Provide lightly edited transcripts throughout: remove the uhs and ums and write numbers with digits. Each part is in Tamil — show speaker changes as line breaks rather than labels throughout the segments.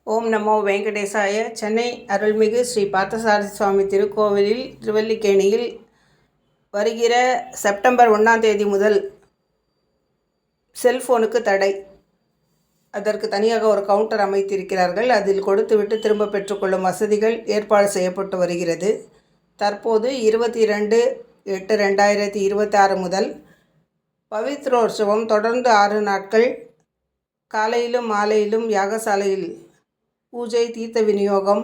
ஓம் நமோ வெங்கடேசாய. சென்னை அருள்மிகு ஸ்ரீ பார்த்தசாரதி சுவாமி திருக்கோவிலில் திருவல்லிக்கேணியில் வருகிற செப்டம்பர் 1 முதல் செல்ஃபோனுக்கு தடை. அதற்கு தனியாக ஒரு கவுண்டர் அமைத்திருக்கிறார்கள். அதில் கொடுத்துவிட்டு திரும்ப பெற்றுக்கொள்ளும் வசதிகள் ஏற்பாடு செய்யப்பட்டு வருகிறது. தற்போது 22/8/2026 முதல் பவித்ரோற்சவம் தொடர்ந்து 6 நாட்கள் காலையிலும் மாலையிலும் யாகசாலையில் பூஜை, தீர்த்த விநியோகம்,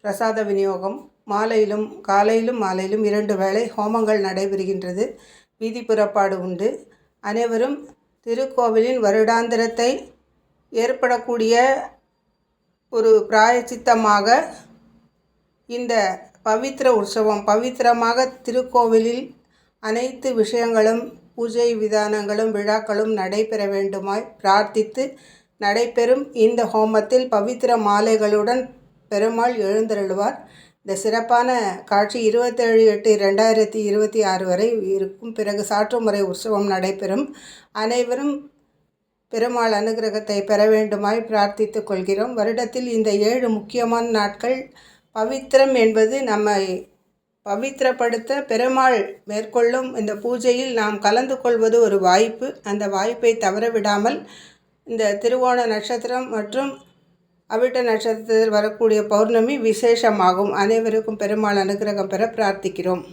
பிரசாத விநியோகம், காலையிலும் மாலையிலும் 2 வேளை ஹோமங்கள் நடைபெறுகின்றது. வீதி புறப்பாடு உண்டு. அனைவரும் திருக்கோவிலின் வருடாந்திரத்தை ஏற்படக்கூடிய ஒரு பிராயச்சித்தமாக இந்த பவித்ர உற்சவம், பவித்திரமாக திருக்கோவிலில் அனைத்து விஷயங்களும், பூஜை விதானங்களும், விழாக்களும் நடைபெற வேண்டுமாய் பிரார்த்தித்து நடைபெறும் இந்த ஹோமத்தில் பவித்திர மாலைகளுடன் பெருமாள் எழுந்தருளுவார். இந்த சிறப்பான காட்சி 27/8/2026 வரை இருக்கும். பிறகு சாற்றுமுறை உற்சவம் நடைபெறும். அனைவரும் பெருமாள் அனுகிரகத்தை பெற வேண்டுமாய் பிரார்த்தித்துக் கொள்கிறோம். வருடத்தில் இந்த 7 முக்கியமான நாட்கள் பவித்திரம் என்பது நம்மை பவித்திரப்படுத்த பெருமாள் மேற்கொள்ளும் இந்த பூஜையில் நாம் கலந்து கொள்வது ஒரு வாய்ப்பு. அந்த வாய்ப்பை தவறவிடாமல் இந்த திருவோண நட்சத்திரம் மற்றும் அவிட்ட நட்சத்திரத்தில் வரக்கூடிய பௌர்ணமி விசேஷமாகும். அனைவருக்கும் பெருமாள் அனுகிரகம் பெற பிரார்த்திக்கிறோம்.